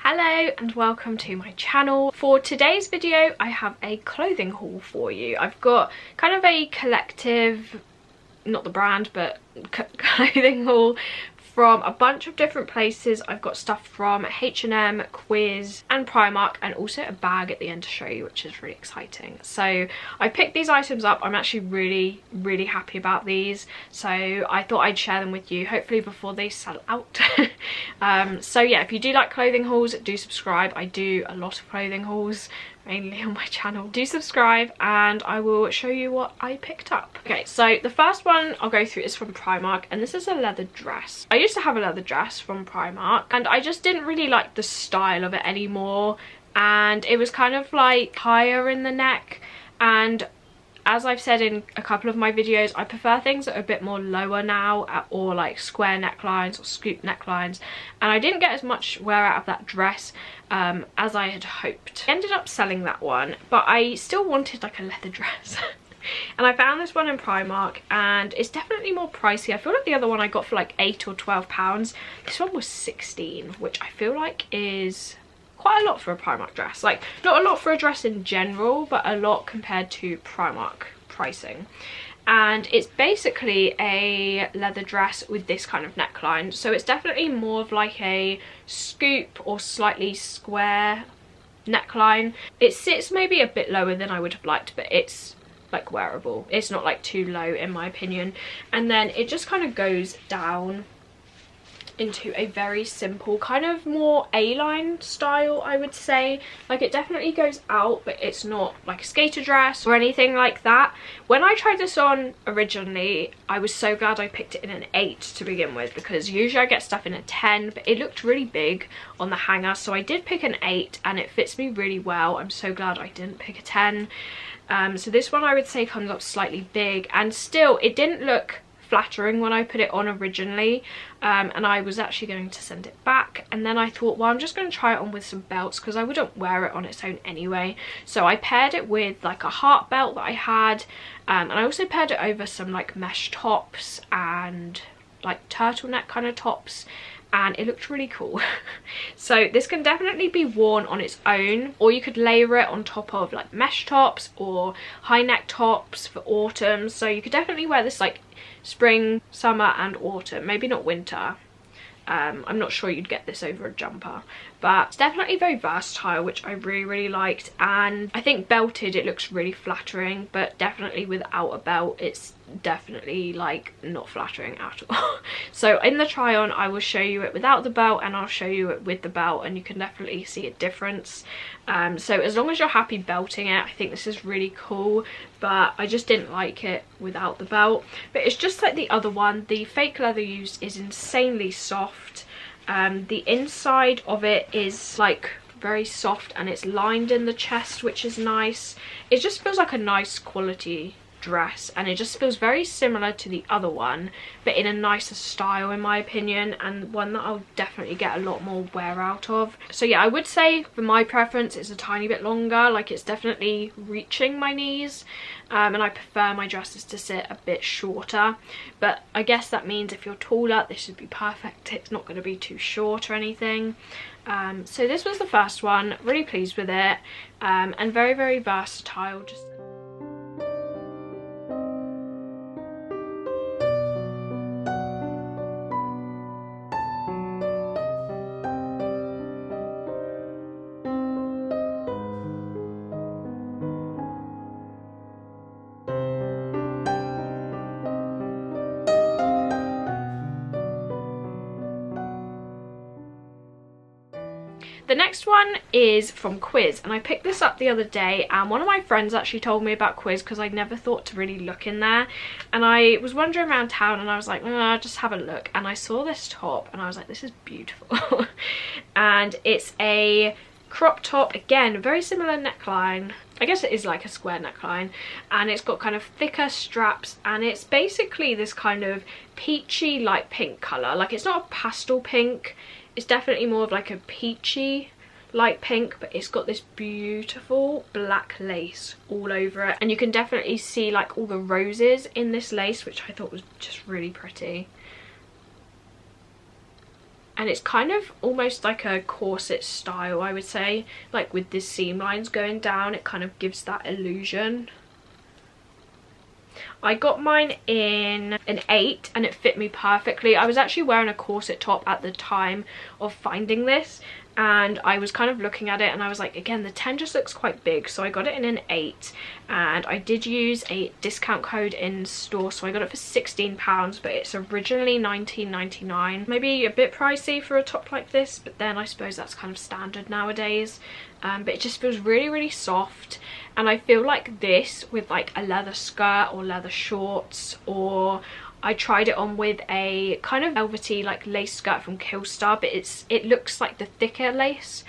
Hello and welcome to my channel. For today's video I have a clothing haul for you. I've got kind of a collective, not the brand, but clothing haul from a bunch of different places. I've got stuff from H&M, Quiz and Primark, and also a bag at the end to show you, which is really exciting. So I picked these items up. I'm actually really happy about these, so I thought I'd share them with you, hopefully before they sell out. So yeah, if you do like clothing hauls, do subscribe. I do a lot of clothing hauls, mainly on my channel. Do subscribe and I will show you what I picked up. Okay, so the first one I'll go through is from Primark, and this is a leather dress. I used to have a leather dress from Primark and I just didn't really like the style of it anymore, and it was kind of like higher in the neck, and as I've said in a couple of my videos, I prefer things that are a bit more lower now, or like square necklines or scoop necklines, and I didn't get as much wear out of that dress as I had hoped. I ended up selling that one, but I still wanted like a leather dress. And I found this one in Primark, and it's definitely more pricey. I feel like the other one I got for like £8 or £12. This one was 16, which I feel like is quite a lot for a Primark dress. Like, not a lot for a dress in general, but a lot compared to Primark pricing. And it's basically a leather dress with this kind of neckline, so it's definitely more of like a scoop or slightly square neckline. It sits maybe a bit lower than I would have liked, but it's like wearable. It's not like too low in my opinion. And then it just kind of goes down into a very simple kind of more A-line style, I would say. Like, it definitely goes out, but it's not like a skater dress or anything like that. When I tried this on originally, I was so glad I picked it in an 8 to begin with, because usually I get stuff in a 10, but it looked really big on the hanger, so I did pick an 8 and it fits me really well. I'm so glad I didn't pick a 10. So this one I would say comes up slightly big, and still it didn't look flattering when I put it on originally, and I was actually going to send it back, and then I thought, well, I'm just going to try it on with some belts because I wouldn't wear it on its own anyway. So I paired it with like a heart belt that I had, and I also paired it over some like mesh tops and like turtleneck kind of tops, and it looked really cool. So this can definitely be worn on its own, or you could layer it on top of like mesh tops or high neck tops for autumn. So you could definitely wear this like spring, summer and autumn, maybe not winter. I'm not sure you'd get this over a jumper, but it's definitely very versatile, which I really liked. And I think belted it looks really flattering, but definitely without a belt it's definitely like not flattering at all. So in the try on I will show you it without the belt and I'll show you it with the belt, and you can definitely see a difference. So as long as you're happy belting it, I think this is really cool, but I just didn't like it without the belt. But it's just like the other one. The fake leather used is insanely soft. The inside of it is like very soft and it's lined in the chest, which is nice. It just feels like a nice quality dress, and it just feels very similar to the other one, but in a nicer style in my opinion, and one that I'll definitely get a lot more wear out of. So yeah, I would say for my preference it's a tiny bit longer, like it's definitely reaching my knees, and I prefer my dresses to sit a bit shorter, but I guess that means if you're taller this would be perfect. It's not going to be too short or anything. So this was the first one. Really pleased with it, and very versatile. Just the next one is from Quiz, and I picked this up the other day, and one of my friends actually told me about Quiz because I never thought to really look in there, and I was wandering around town and I was like, just have a look, and I saw this top and I was like, this is beautiful. And it's a crop top, again very similar neckline. I guess it is like a square neckline, and it's got kind of thicker straps, and it's basically this kind of peachy light pink colour. Like, it's not a pastel pink, it's definitely more of like a peachy light pink, but it's got this beautiful black lace all over it, and you can definitely see like all the roses in this lace, which I thought was just really pretty. and it's kind of almost like a corset style, I would say, like with the seam lines going down, it kind of gives that illusion. I got mine in an 8 and it fit me perfectly. I was actually wearing a corset top at the time of finding this, and I was kind of looking at it and I was like, again, the 10 just looks quite big, so I got it in an 8, and I did use a discount code in store, so I got it for £16, but it's originally £19.99. Maybe a bit pricey for a top like this, but then I suppose that's kind of standard nowadays. But it just feels really, really soft, and I feel like this with like a leather skirt or leather shorts, or I tried it on with a kind of velvety like lace skirt from Killstar, but it looks like the thicker lace,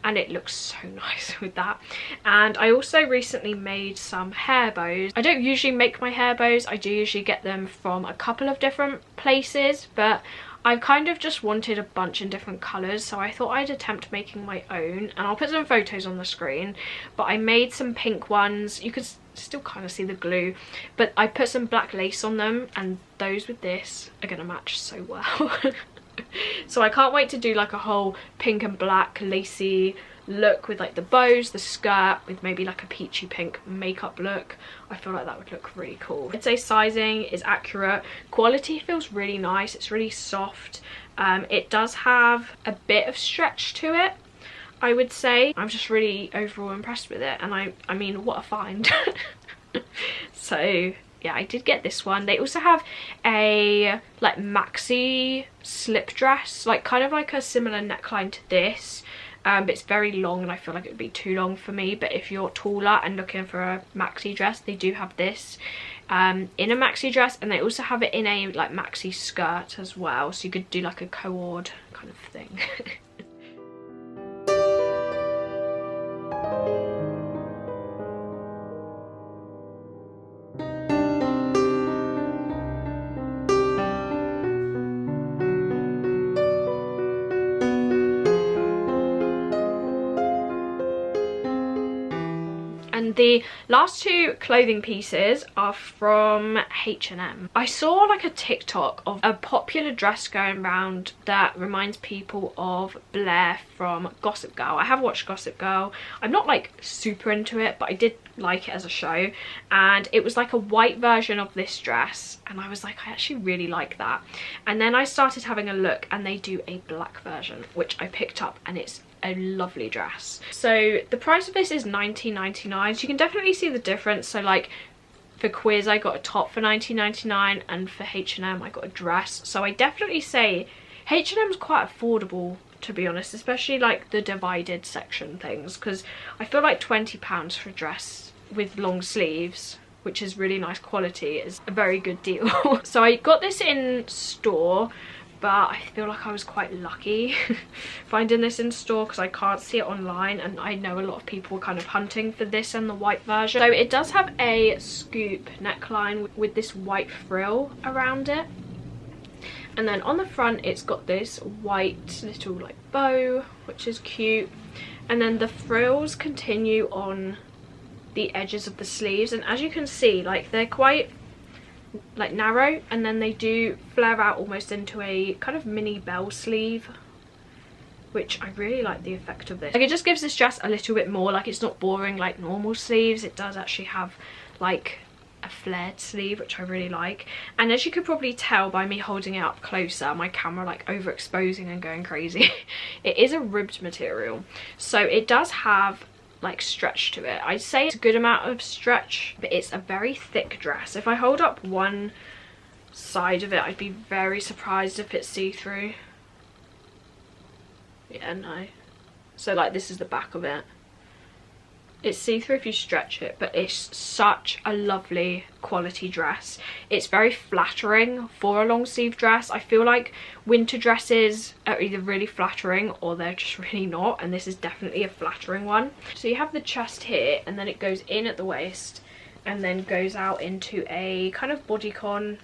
and it looks so nice with that. And I also recently made some hair bows. I don't usually make my hair bows, I do usually get them from a couple of different places, but I've kind of just wanted a bunch in different colours, so I thought I'd attempt making my own, and I'll put some photos on the screen. But I made some pink ones, you could still kind of see the glue, but I put some black lace on them, and those with this are gonna match so well. So I can't wait to do like a whole pink and black lacy look with like the bows, the skirt, with maybe like a peachy pink makeup look. I feel like that would look really cool. I'd say sizing is accurate, quality feels really nice, it's really soft. It does have a bit of stretch to it, I would say. I'm just really overall impressed with it, and I mean, what a find. So yeah, I did get this one. They also have a like maxi slip dress, like kind of like a similar neckline to this, but it's very long and I feel like it would be too long for me. But if you're taller and looking for a maxi dress, they do have this in a maxi dress, and they also have it in a like maxi skirt as well, so you could do like a co-ord kind of thing. And the last two clothing pieces are from H&M. I saw like a TikTok of a popular dress going around that reminds people of Blair from Gossip Girl. I have watched Gossip Girl. I'm not like super into it, but I did like it as a show, and it was like a white version of this dress, and I was like, I actually really like that. And then I started having a look, and they do a black version, which I picked up, and it's a lovely dress. So the price of this is £19.99, so you can definitely see the difference. So like for Quiz I got a top for £19.99, and for H&M I got a dress. So I definitely say H&M's quite affordable, to be honest, especially like the divided section things, because I feel like £20 for a dress with long sleeves, which is really nice quality, is a very good deal. So I got this in store, but I feel like I was quite lucky finding this in store, because I can't see it online, and I know a lot of people were kind of hunting for this and the white version. So it does have a scoop neckline with this white frill around it, and then on the front it's got this white little like bow, which is cute, and then the frills continue on the edges of the sleeves, and as you can see, like they're quite like narrow, and then they do flare out almost into a kind of mini bell sleeve, which I really like the effect of this. Like it just gives this dress a little bit more, like it's not boring like normal sleeves. It does actually have like a flared sleeve, which I really like. And as you could probably tell by me holding it up closer, my camera like overexposing and going crazy, it is a ribbed material, so it does have like stretch to it. I'd say it's a good amount of stretch, but it's a very thick dress. If I hold up one side of it, I'd be very surprised if it's see-through. Yeah, no. So like this is the back of it. It's see-through if you stretch it, but it's such a lovely quality dress. It's very flattering for a long sleeve dress. I feel like winter dresses are either really flattering or they're just really not, and this is definitely a flattering one. So you have the chest here, and then it goes in at the waist and then goes out into a kind of bodycon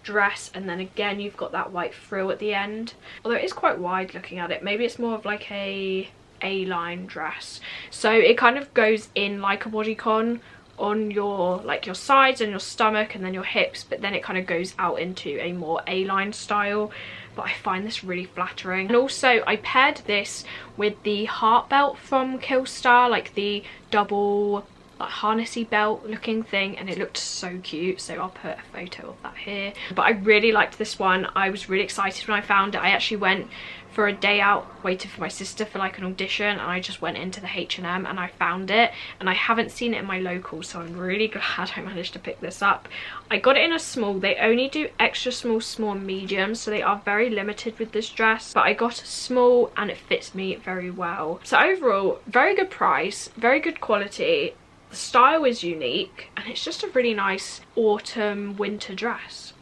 dress, and then again you've got that white frill at the end. Although it is quite wide looking at it, maybe it's more of like a A-line dress, so it kind of goes in like a bodycon on your like your sides and your stomach and then your hips, but then it kind of goes out into a more A-line style. But I find this really flattering. And also I paired this with the heart belt from Killstar, like the double like harnessy belt looking thing, and it looked so cute, so I'll put a photo of that here. But I really liked this one. I was really excited when I found it. I actually went for a day out, waited for my sister for like an audition, and I just went into the H&M and I found it, and I haven't seen it in my local, so I'm really glad I managed to pick this up. I got it in a small. They only do extra small, small, medium, so they are very limited with this dress, but I got a small and it fits me very well. So overall, very good price, very good quality. The style is unique, and it's just a really nice autumn winter dress.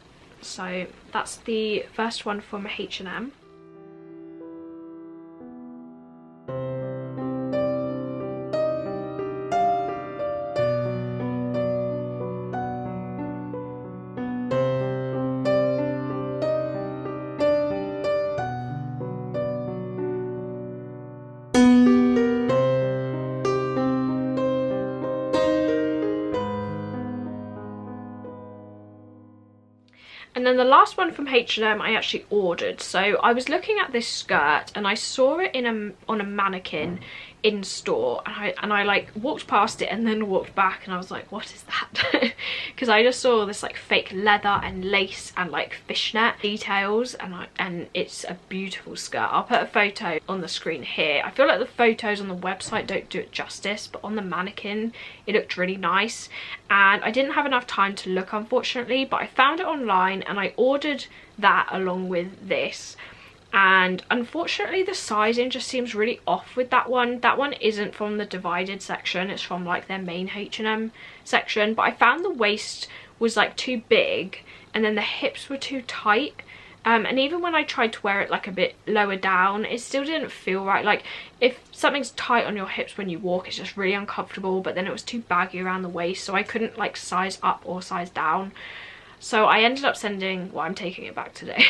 So that's the first one from H&M. And then the last one from H&M I actually ordered. So I was looking at this skirt and I saw it on a mannequin in store, and I like walked past it and then walked back, and I was like, what is that? Because I just saw this like fake leather and lace and like fishnet details, and it's a beautiful skirt. I'll put a photo on the screen here. I feel like the photos on the website don't do it justice, but on the mannequin it looked really nice. And I didn't have enough time to look, unfortunately, but I found it online and I ordered that along with this. And unfortunately the sizing just seems really off with that one. That one isn't from the divided section, it's from like their main H&M section. But I found the waist was like too big, and then the hips were too tight. And even when I tried to wear it like a bit lower down, it still didn't feel right. Like if something's tight on your hips when you walk, it's just really uncomfortable. But then it was too baggy around the waist, so I couldn't like size up or size down. So I ended up sending, well, I'm taking it back today,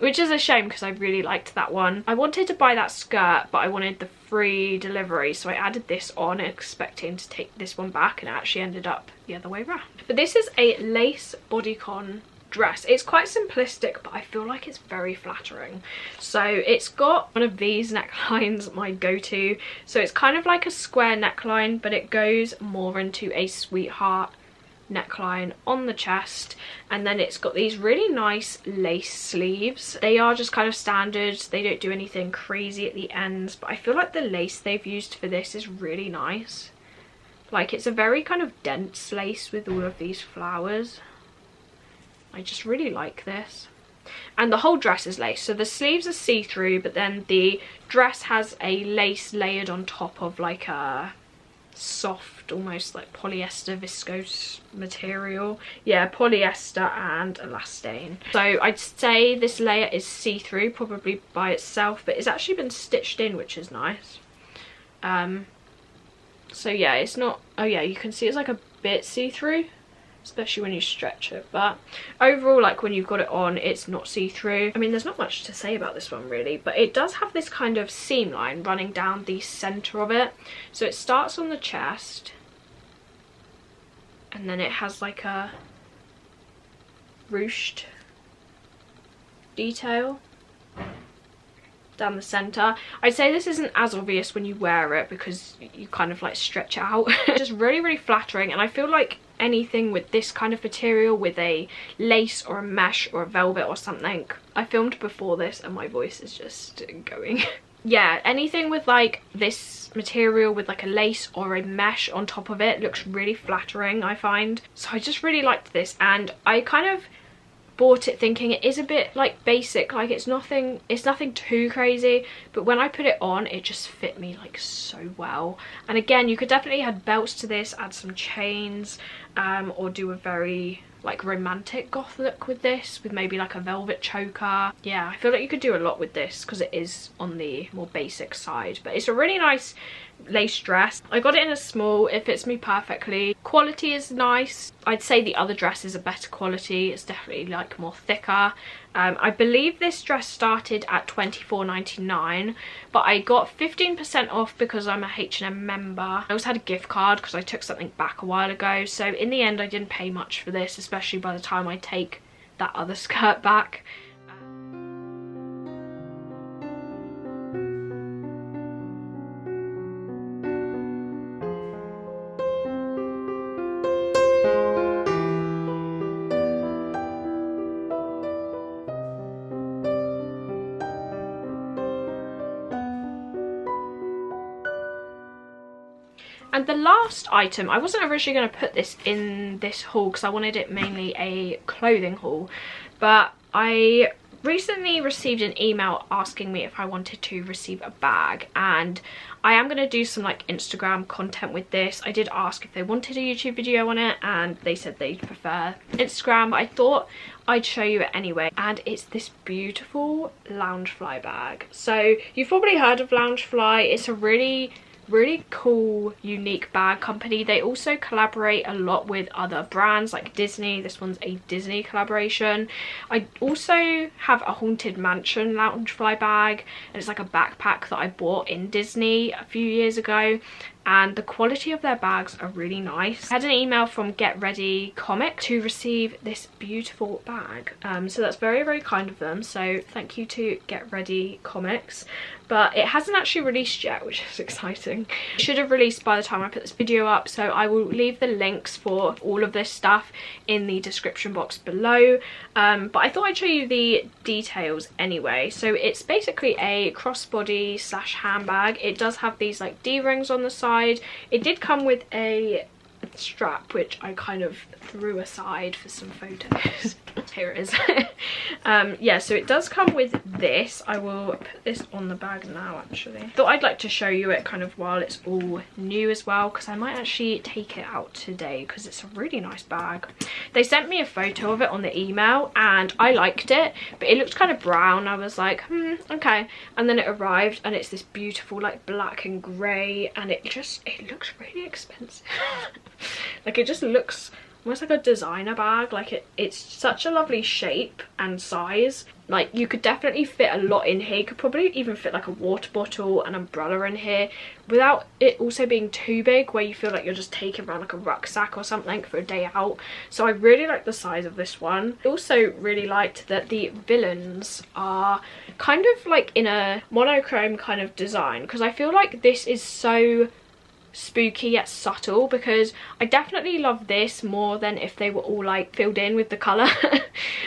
which is a shame because I really liked that one. I wanted to buy that skirt, but I wanted the free delivery, so I added this on expecting to take this one back, and it actually ended up the other way around. But this is a lace bodycon dress. It's quite simplistic, but I feel like it's very flattering. So it's got one of these necklines, my go-to. So it's kind of like a square neckline, but it goes more into a sweetheart neckline on the chest, and then it's got these really nice lace sleeves. They are just kind of standard, they don't do anything crazy at the ends, but I feel like the lace they've used for this is really nice. Like it's a very kind of dense lace with all of these flowers. I just really like this. And the whole dress is lace, so the sleeves are see-through, but then the dress has a lace layered on top of like a soft, almost like polyester viscose material. Yeah, polyester and elastane. So I'd say this layer is see-through probably by itself, but it's actually been stitched in, which is nice. So yeah, it's not, oh yeah, you can see it's like a bit see-through, especially when you stretch it, but overall, like when you've got it on, it's not see-through. I mean, there's not much to say about this one really, but it does have this kind of seam line running down the center of it. So it starts on the chest, and then it has like a ruched detail down the center. I'd say this isn't as obvious when you wear it because you kind of like stretch it out. Just really, really flattering, and I feel like anything with this kind of material, with a lace or a mesh or a velvet or something. I filmed before this and my voice is just going. Yeah, anything with like this material with like a lace or a mesh on top of it looks really flattering, I find. So I just really liked this, and I kind of bought it thinking it is a bit like basic, like it's nothing too crazy, but when I put it on it just fit me like so well. And again, you could definitely add belts to this, add some chains, or do a very like romantic goth look with this, with maybe like a velvet choker. Yeah, I feel like you could do a lot with this because it is on the more basic side, but it's a really nice lace dress. I got it in a small, it fits me perfectly. Quality is nice. I'd say the other dress is a better quality. It's definitely like more thicker. I believe this dress started at $24.99, but I got 15% off because I'm a H&M member. I also had a gift card because I took something back a while ago, so in the end I didn't pay much for this, especially by the time I take that other skirt back. And the last item, I wasn't originally going to put this in this haul because I wanted it mainly a clothing haul, but I recently received an email asking me if I wanted to receive a bag, and I am going to do some like Instagram content with this. I did ask if they wanted a YouTube video on it and they said they'd prefer Instagram, but I thought I'd show you it anyway. And it's this beautiful Loungefly bag. So you've probably heard of Loungefly. It's a really cool, unique bag company. They also collaborate a lot with other brands like Disney. This one's a Disney collaboration. I also have a Haunted Mansion Loungefly bag, and it's like a backpack that I bought in Disney a few years ago, and the quality of their bags are really nice. I had an email from Get Ready Comics to receive this beautiful bag, so that's very kind of them, so thank you to Get Ready Comics. But it hasn't actually released yet, which is exciting. It should have released by the time I put this video up, so I will leave the links for all of this stuff in the description box below. But I thought I'd show you the details anyway. So it's basically a crossbody slash handbag. It does have these like D-rings on the side. It did come with a strap, which I kind of threw aside for some photos. Here it is. Yeah, so it does come with this. I will put this on the bag now actually. Thought I'd like to show you it kind of while it's all new as well, because I might actually take it out today because it's a really nice bag. They sent me a photo of it on the email and I liked it, but it looked kind of brown. I was like, okay. And then it arrived and it's this beautiful like black and grey, and it looks really expensive. Like it just looks almost like a designer bag. Like it's such a lovely shape and size. Like you could definitely fit a lot in here. You could probably even fit like a water bottle, an umbrella in here without it also being too big where you feel like you're just taking around like a rucksack or something for a day out. So I really like the size of this one. I also really liked that the villains are kind of like in a monochrome kind of design, because I feel like this is so spooky yet subtle, because I definitely love this more than if they were all like filled in with the colour.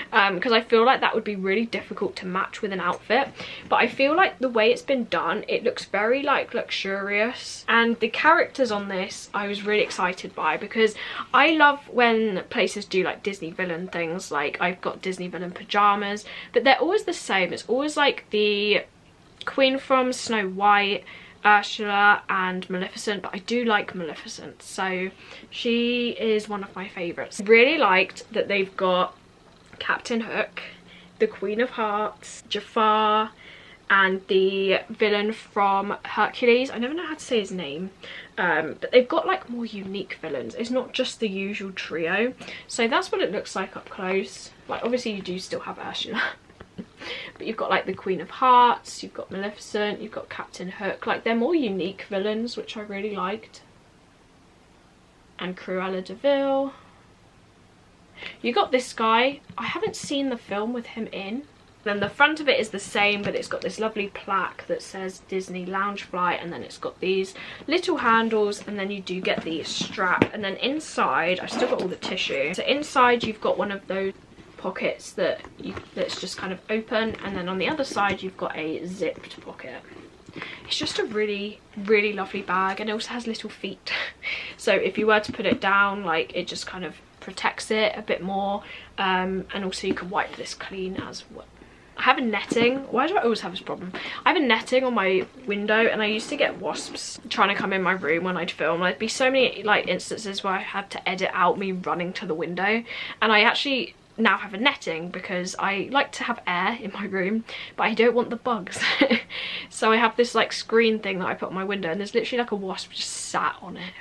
Because I feel like that would be really difficult to match with an outfit, but I feel like the way it's been done, it looks very like luxurious. And the characters on this I was really excited by, because I love when places do like Disney villain things. Like I've got Disney villain pajamas, but they're always the same. It's always like the Queen from Snow White, Ursula and Maleficent, but I do like Maleficent, so she is one of my favourites. Really liked that they've got Captain Hook, the Queen of Hearts, Jafar, and the villain from Hercules. I never know how to say his name, but they've got like more unique villains. It's not just the usual trio, so that's what it looks like up close. Like obviously you do still have Ursula, but you've got like the Queen of Hearts, you've got Maleficent, you've got Captain Hook. Like they're more unique villains, which I really liked. And Cruella de Vil. You got this guy. I haven't seen the film with him in. Then the front of it is the same, but it's got this lovely plaque that says Disney Loungefly, and then it's got these little handles, and then you do get the strap. And then inside, I've still got all the tissue. So inside you've got one of those pockets that's just kind of open, and then on the other side you've got a zipped pocket. It's just a really lovely bag, and it also has little feet. So if you were to put it down, like it just kind of protects it a bit more, and also you can wipe this clean as well. I have a netting. Why do I always have this problem? I have a netting on my window, and I used to get wasps trying to come in my room when I'd film. There'd be so many like instances where I had to edit out me running to the window, and I actually now have a netting because I like to have air in my room, but I don't want the bugs. So I have this like screen thing that I put on my window, and there's literally like a wasp just sat on it.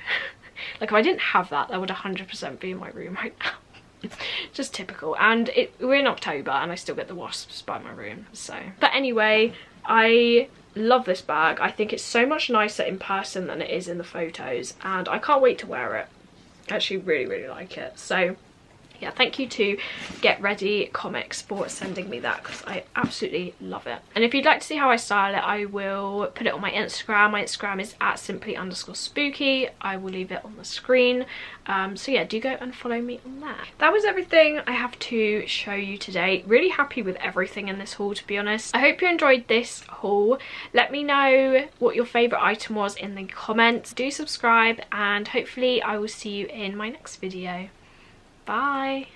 Like if I didn't have that, that would 100% be in my room right now. Just typical. And we're in October and I still get the wasps by my room, so. But anyway, I love this bag. I think it's so much nicer in person than it is in the photos, and I can't wait to wear it. I actually really like it. So yeah, thank you to Get Ready Comics for sending me that, because I absolutely love it. And if you'd like to see how I style it, I will put it on my Instagram. My Instagram is at simply_spooky. I will leave it on the screen. So yeah, do go and follow me on there. That was everything I have to show you today. Really happy with everything in this haul, to be honest. I hope you enjoyed this haul. Let me know what your favourite item was in the comments. Do subscribe, and hopefully I will see you in my next video. Bye.